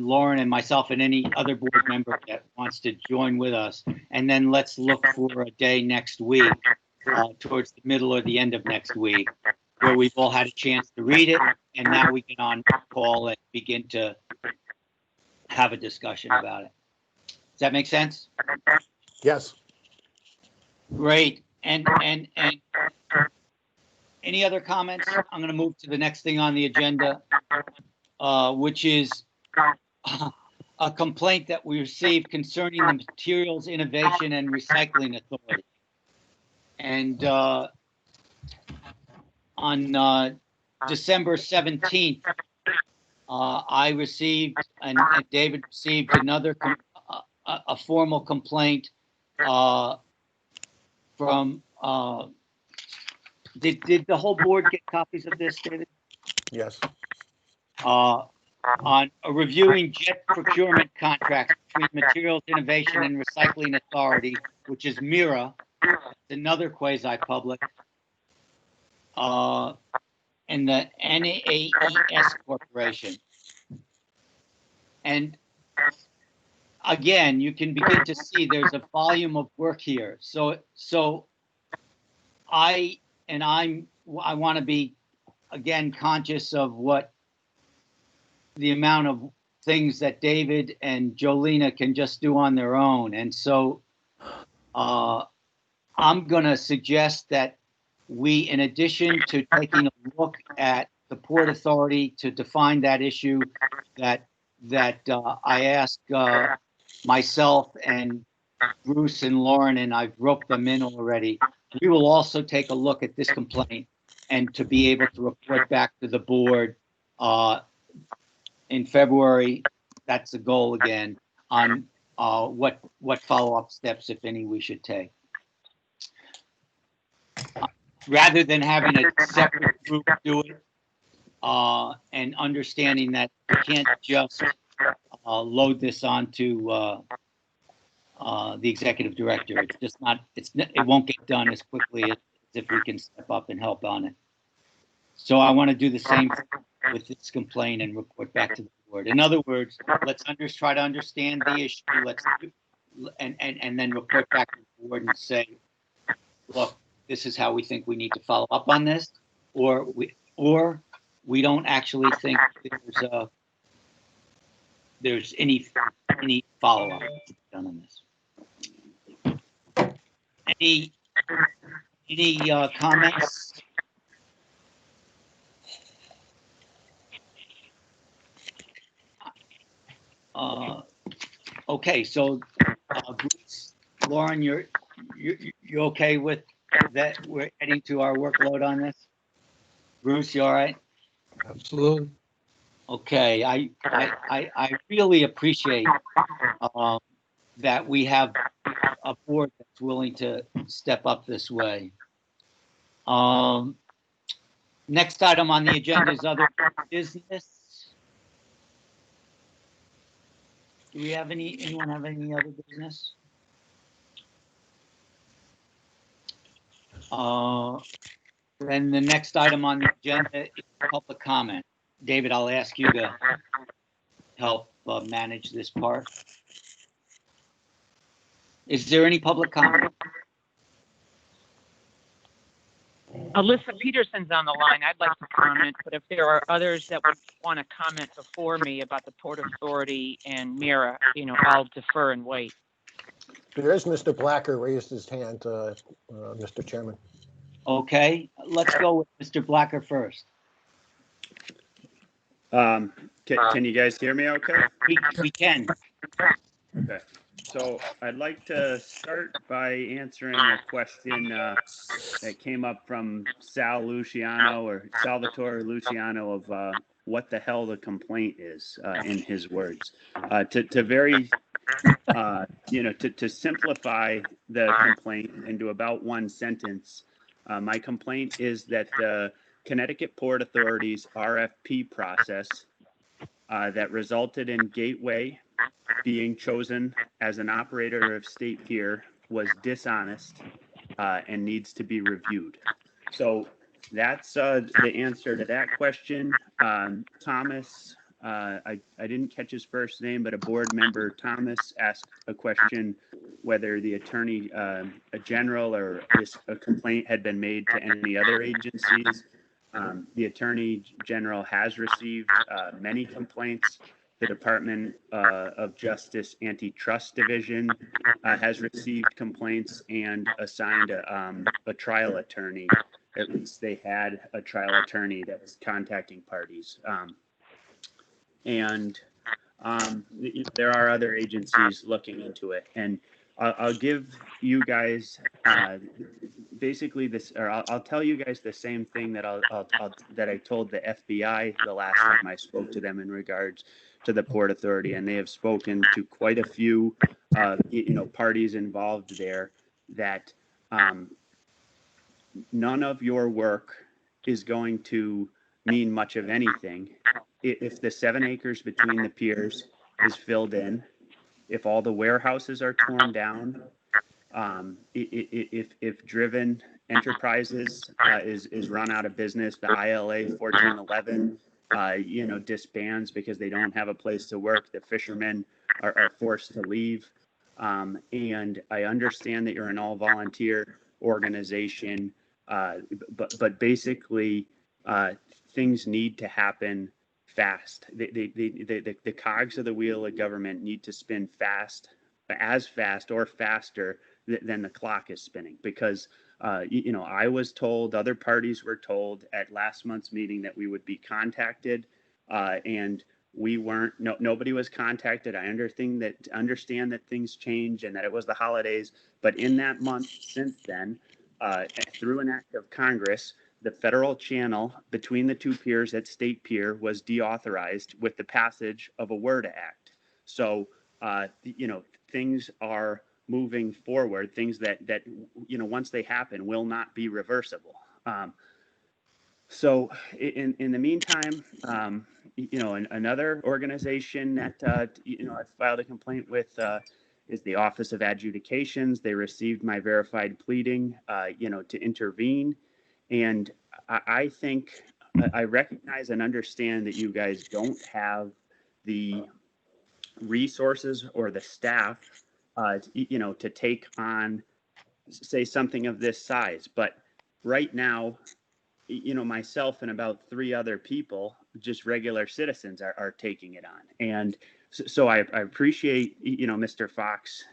Lauren and myself and any other board member that wants to join with us. And then let's look for a day next week, towards the middle or the end of next week, where we've all had a chance to read it, and now we get on call and begin to have a discussion about it. Does that make sense? Yes. Great. And any other comments? I'm going to move to the next thing on the agenda, which is a complaint that we received concerning the Materials Innovation and Recycling Authority. And on December 17th, I received, and David received, another a formal complaint from, did the whole board get copies of this, David? Yes. On reviewing jet procurement contracts between Materials Innovation and Recycling Authority, which is MIRA, another quasi-public, and the NAES Corporation. And again, you can begin to see there's a volume of work here. So I want to be, again, conscious of what the amount of things that David and Jolena can just do on their own. And so I'm going to suggest that we, in addition to taking a look at the Port Authority to define that issue, that I ask myself and Bruce and Lauren, and I've roped them in already, we will also take a look at this complaint and to be able to report back to the board in February. That's the goal again, on what follow-up steps, if any, we should take. Rather than having a separate group do it, and understanding that you can't just load this onto the executive director. It's just not, it won't get done as quickly as if we can step up and help on it. So I want to do the same thing with this complaint and report back to the board. In other words, let's try to understand the issue. And then report back to the board and say, look, this is how we think we need to follow up on this, or we don't actually think there's any follow-up done on this. Any comments? Okay, so Bruce, Lauren, you're okay with that? We're heading to our workload on this. Bruce, you all right? Absolutely. Okay, I really appreciate that we have a board that's willing to step up this way. Next item on the agenda is other business. Do we have anyone have any other business? Then the next item on the agenda is public comment. David, I'll ask you to help manage this part. Is there any public comment? Alyssa Peterson's on the line. I'd like to comment, but if there are others that would want to comment before me about the Port Authority and Mira, I'll defer and wait. There is Mr. Blacker raised his hand, Mr. Chairman. Okay, let's go with Mr. Blacker first. Can you guys hear me okay? We can. Okay. So I'd like to start by answering a question that came up from Salvatore Luciano of what the hell the complaint is, in his words. To simplify the complaint into about one sentence, my complaint is that the Connecticut Port Authority's RFP process that resulted in Gateway being chosen as an operator of state pier was dishonest and needs to be reviewed. So that's the answer to that question. Thomas, I didn't catch his first name, but a board member, Thomas, asked a question whether the Attorney General or a complaint had been made to any other agencies. The Attorney General has received many complaints. The Department of Justice Antitrust Division has received complaints and assigned a trial attorney. At least they had a trial attorney that was contacting parties. There are other agencies looking into it. And I'll give you guys basically this, or I'll tell you guys the same thing that that I told the FBI the last time I spoke to them in regards to the Port Authority, and they have spoken to quite a few parties involved there, that none of your work is going to mean much of anything if the 7 acres between the piers is filled in, if all the warehouses are torn down, if Driven Enterprises is run out of business, the ILA 1411 disbands because they don't have a place to work. The fishermen are forced to leave. And I understand that you're an all volunteer organization, but basically things need to happen fast. The cogs of the wheel of government need to spin fast, as fast or faster than the clock is spinning, because I was told, other parties were told at last month's meeting that we would be contacted, and we weren't. Nobody was contacted. I understand that things change and that it was the holidays, but in that month since then, through an act of Congress, the federal channel between the two piers at State Pier was deauthorized with the passage of a WORDA Act. So, things are moving forward, things that once they happen will not be reversible. So in the meantime, another organization that I filed a complaint with is the Office of Adjudications. They received my verified pleading, to intervene, and I think I recognize and understand that you guys don't have the resources or the staff, to take on, say, something of this size. But right now, myself and about 3 other people, just regular citizens, are taking it on. And so I appreciate, Mr. Fox,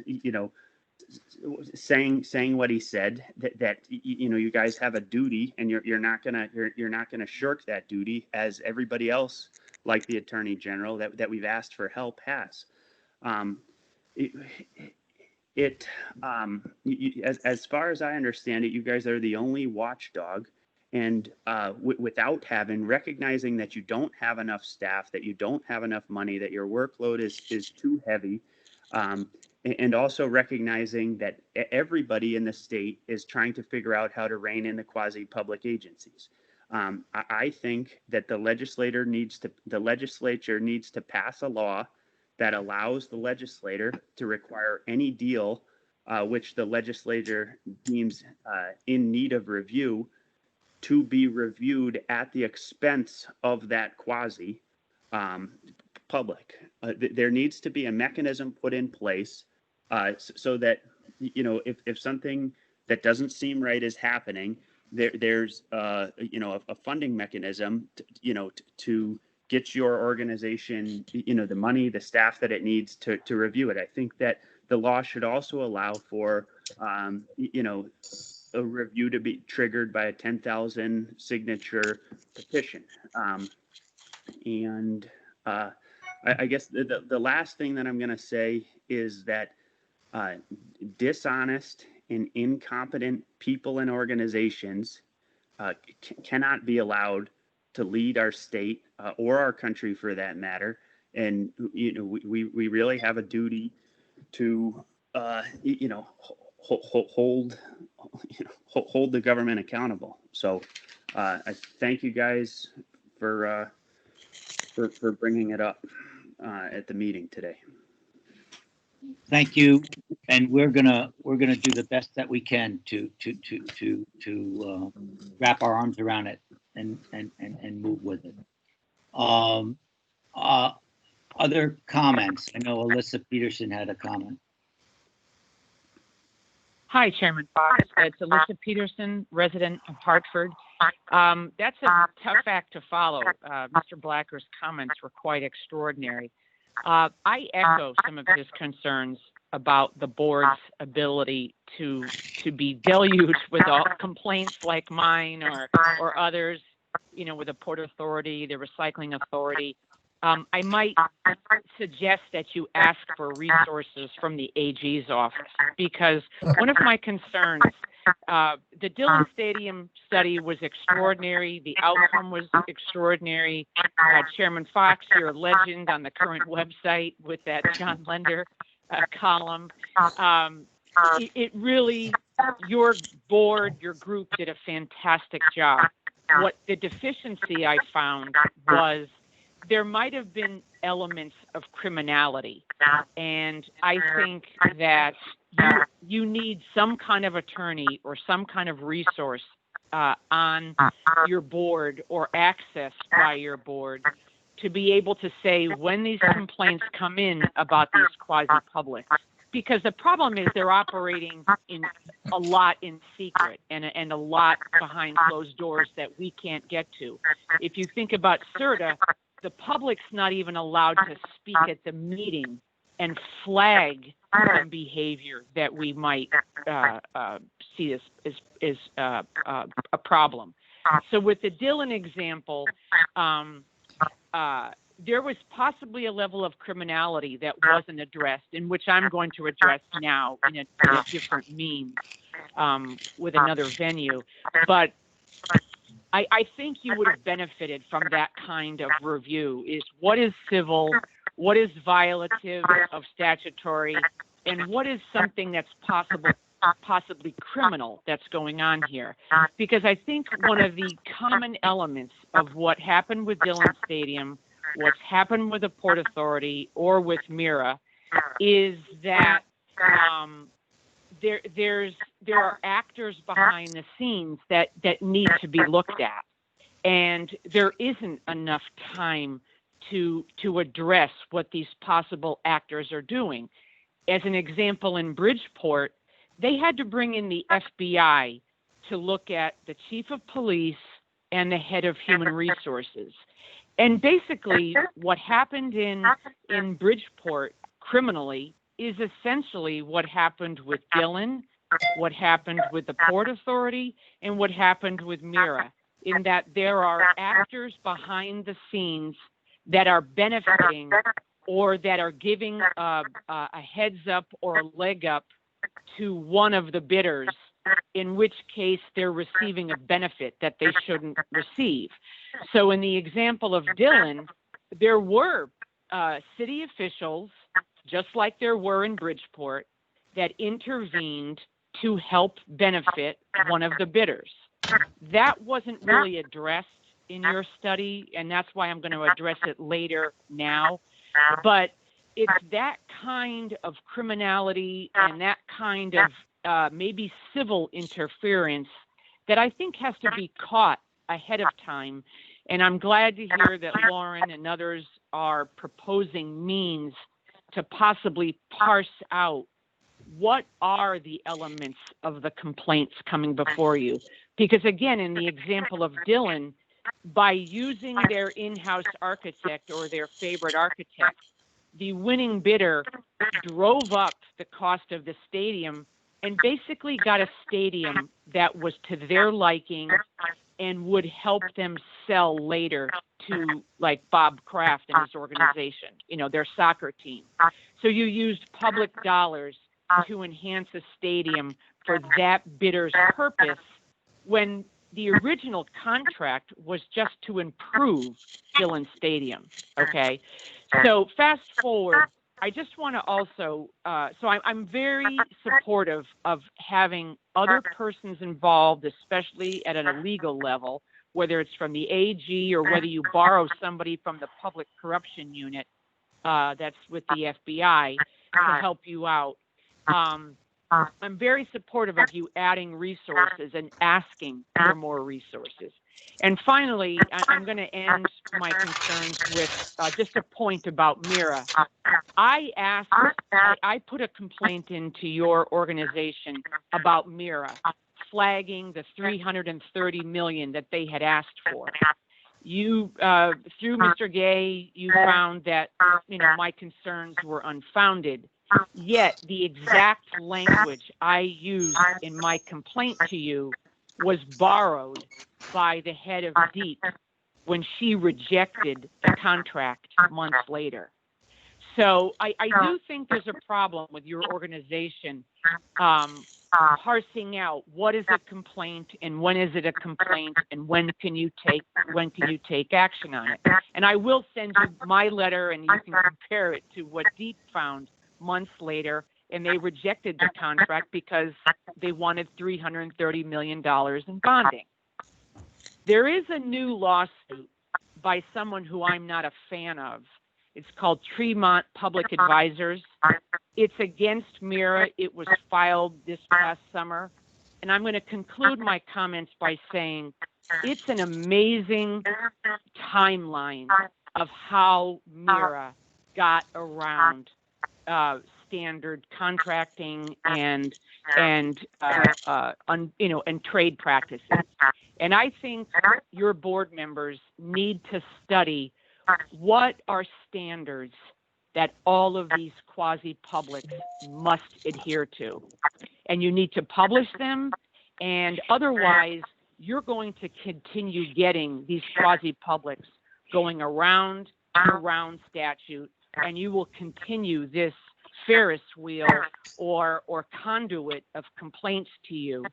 saying what he said, that you guys have a duty, and you're not gonna shirk that duty, as everybody else, like the Attorney General, that we've asked for help has. As far as I understand it, you guys are the only watchdog, and without recognizing that you don't have enough staff, that you don't have enough money, that your workload is too heavy, and also recognizing that everybody in the state is trying to figure out how to rein in the quasi-public agencies. I think that the legislature needs to pass a law that allows the legislator to require any deal which the legislature deems in need of review to be reviewed at the expense of that quasi public. There needs to be a mechanism put in place so that, if something that doesn't seem right is happening, there's a funding mechanism to get your organization, the money, the staff that it needs to review it. I think that the law should also allow for, a review to be triggered by a 10,000 signature petition. I guess the last thing that I'm going to say is that dishonest and incompetent people and organizations cannot be allowed to lead our state or our country, for that matter. And we really have a duty to hold the government accountable. So I thank you guys for bringing it up at the meeting today. Thank you, and we're gonna do the best that we can to wrap our arms around it and move with it. Other comments? I know Alyssa Peterson had a comment. Hi, Chairman Fox. It's Alyssa Peterson, resident of Hartford. That's a tough act to follow. Mr. Blacker's comments were quite extraordinary. I echo some of his concerns about the board's ability to be deluged with all complaints like mine or others, with the Port Authority, the Recycling Authority. I might suggest that you ask for resources from the AG's office, because one of my concerns, the Dillon Stadium study was extraordinary. The outcome was extraordinary. Chairman Fox, you're a legend on the current website with that John Lender column. It really, your board, your group did a fantastic job. What the deficiency I found was there might have been elements of criminality, and I think that you need some kind of attorney or some kind of resource on your board or accessed by your board to be able to say when these complaints come in about these quasi-publics. Because the problem is they're operating in a lot in secret and a lot behind closed doors that we can't get to. If you think about CERTA, the public's not even allowed to speak at the meeting and flag some behavior that we might see as a problem. So with the Dillon example, there was possibly a level of criminality that wasn't addressed, in which I'm going to address now in a different means with another venue. But I think you would have benefited from that kind of review, is what is civil, what is violative of statutory, and what is something that's possibly criminal that's going on here. Because I think one of the common elements of what happened with Dillon Stadium, what's happened with the Port Authority or with Mira, is that there are actors behind the scenes that need to be looked at, and there isn't enough time to address what these possible actors are doing. As an example, in Bridgeport, they had to bring in the FBI to look at the chief of police and the head of human resources. And basically, what happened in Bridgeport criminally is essentially what happened with Dillon, what happened with the Port Authority, and what happened with Mira, in that there are actors behind the scenes that are benefiting or that are giving a heads up or a leg up to one of the bidders, in which case they're receiving a benefit that they shouldn't receive. So in the example of Dillon, there were city officials, just like there were in Bridgeport, that intervened to help benefit one of the bidders. That wasn't really addressed in your study, and that's why I'm going to address it later now. But it's that kind of criminality and that kind of maybe civil interference that I think has to be caught ahead of time. And I'm glad to hear that Lauren and others are proposing means to possibly parse out what are the elements of the complaints coming before you. Because again, in the example of Dillon, by using their in-house architect or their favorite architect, the winning bidder drove up the cost of the stadium and basically got a stadium that was to their liking and would help them sell later to, like, Bob Kraft and his organization, their soccer team. So you used public dollars to enhance a stadium for that bidder's purpose, when the original contract was just to improve Dillon Stadium, okay? So fast forward, I just want to also, so I'm very supportive of having other persons involved, especially at an illegal level, whether it's from the AG or whether you borrow somebody from the Public Corruption Unit that's with the FBI to help you out. I'm very supportive of you adding resources and asking for more resources. And finally, I'm going to end my concerns with just a point about Mira. I put a complaint into your organization about Mira, flagging the $330 million that they had asked for. You, through Mr. Gay, you found that, my concerns were unfounded. Yet the exact language I used in my complaint to you was borrowed by the head of DEEP when she rejected the contract months later. So I do think there's a problem with your organization parsing out what is a complaint and when is it a complaint and when can you take action on it. And I will send you my letter and you can compare it to what DEEP found months later, and they rejected the contract because they wanted $330 million in bonding. There is a new lawsuit by someone who I'm not a fan of. It's called Tremont Public Advisors. It's against Mira. It was filed this past summer. And I'm going to conclude my comments by saying it's an amazing timeline of how MIRA got around standard contracting and trade practices. And I think your board members need to study what are standards that all of these quasi-publics must adhere to. And you need to publish them, and otherwise you're going to continue getting these quasi-publics going around statute, and you will continue this Ferris wheel or conduit of complaints to you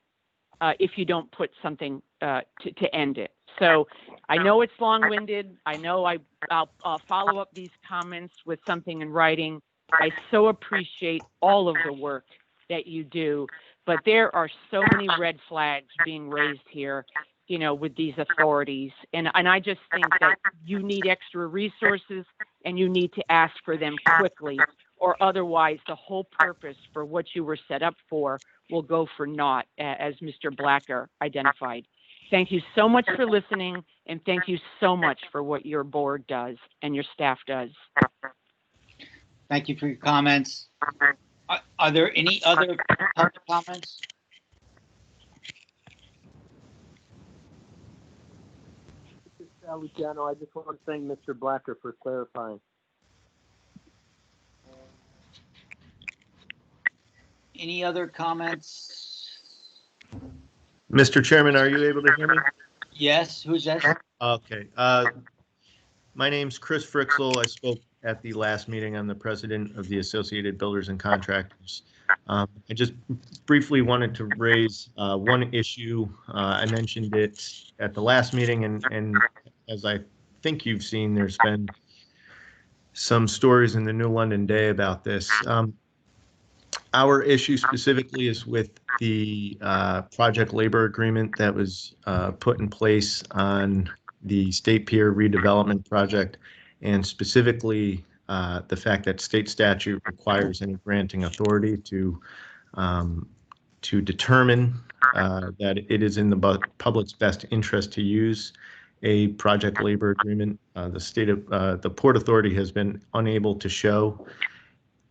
if you don't put something to end it. So I know it's long-winded. I know I'll follow up these comments with something in writing. I so appreciate all of the work that you do, but there are so many red flags being raised here, with these authorities. And I just think that you need extra resources and you need to ask for them quickly, or otherwise the whole purpose for what you were set up for will go for naught, as Mr. Blacker identified. Thank you so much for listening, and thank you so much for what your board does and your staff does. Thank you for your comments. Are there any other public comments? This is Luciano. I just want to thank Mr. Blacker for clarifying. Any other comments? Mr. Chairman, are you able to hear me? Yes, who's that? Okay. My name's Chris Fryxell. I spoke at the last meeting. I'm the president of the Associated Builders and Contractors. I just briefly wanted to raise one issue. I mentioned it at the last meeting, and as I think you've seen, there's been some stories in the New London Day about this. Our issue specifically is with the project labor agreement that was put in place on the State Pier redevelopment project, and specifically the fact that state statute requires any granting authority to determine that it is in the public's best interest to use a project labor agreement. The Port Authority has been unable to show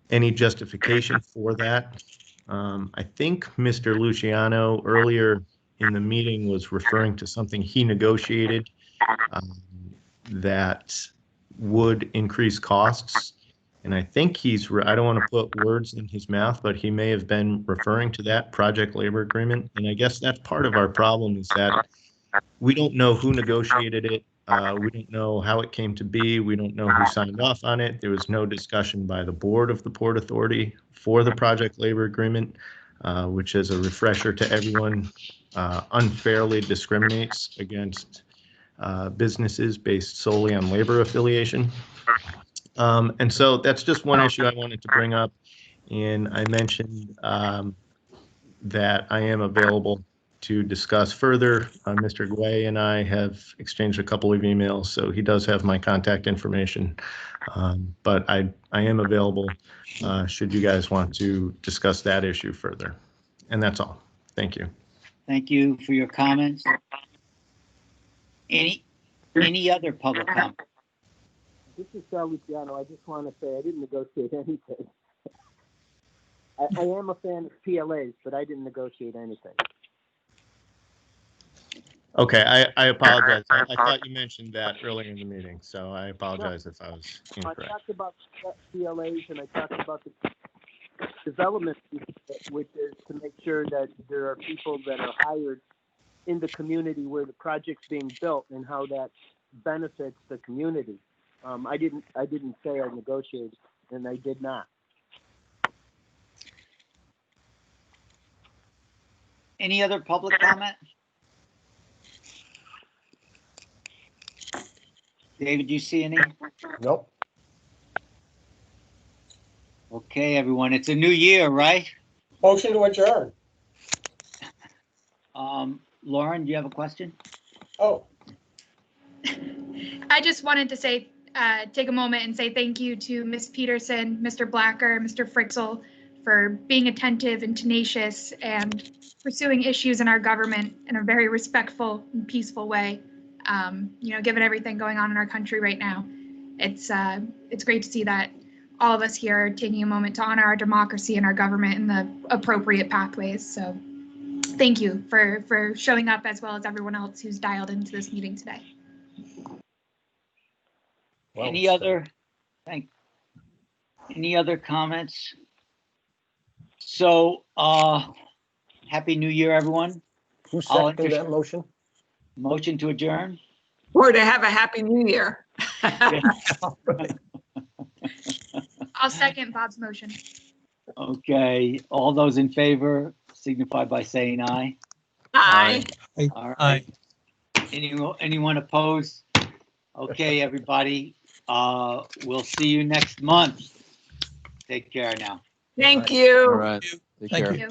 any justification for that. I think Mr. Luciano earlier in the meeting was referring to something he negotiated that would increase costs. And I think I don't want to put words in his mouth, but he may have been referring to that project labor agreement. And I guess that's part of our problem, is that we don't know who negotiated it. We don't know how it came to be. We don't know who signed off on it. There was no discussion by the board of the Port Authority for the project labor agreement, which, as a refresher to everyone, unfairly discriminates against businesses based solely on labor affiliation. And so that's just one issue I wanted to bring up. And I mentioned that I am available to discuss further. Mr. Guay and I have exchanged a couple of emails, so he does have my contact information. But I am available should you guys want to discuss that issue further. And that's all. Thank you. Thank you for your comments. Any other public comment? This is Luciano. I just want to say I didn't negotiate anything. I am a fan of PLAs, but I didn't negotiate anything. Okay, I apologize. I thought you mentioned that earlier in the meeting, so I apologize if I was incorrect. I talked about PLAs and I talked about the development, which is to make sure that there are people that are hired in the community where the project's being built and how that benefits the community. I didn't say I negotiated, and I did not. Any other public comment? David, do you see any? Nope. Okay, everyone, it's a new year, right? Motion to adjourn. Lauren, do you have a question? Oh, I just wanted to say, take a moment and say thank you to Ms. Peterson, Mr. Blacker, Mr. Fryxell for being attentive and tenacious and pursuing issues in our government in a very respectful and peaceful way. Given everything going on in our country right now, it's great to see that all of us here are taking a moment to honor our democracy and our government in the appropriate pathways. So thank you for showing up, as well as everyone else who's dialed into this meeting today. Well, Any other comments? So, Happy New Year, everyone. Who I'll seconded that motion? Motion to adjourn. Or to have a happy new year. I'll second Bob's motion. Okay, all those in favor signify by saying aye. Aye. All Aye. right. Anyone opposed? Okay, everybody, we'll see you next month. Take care now. Thank All you. right. Take Thank care. Thank you.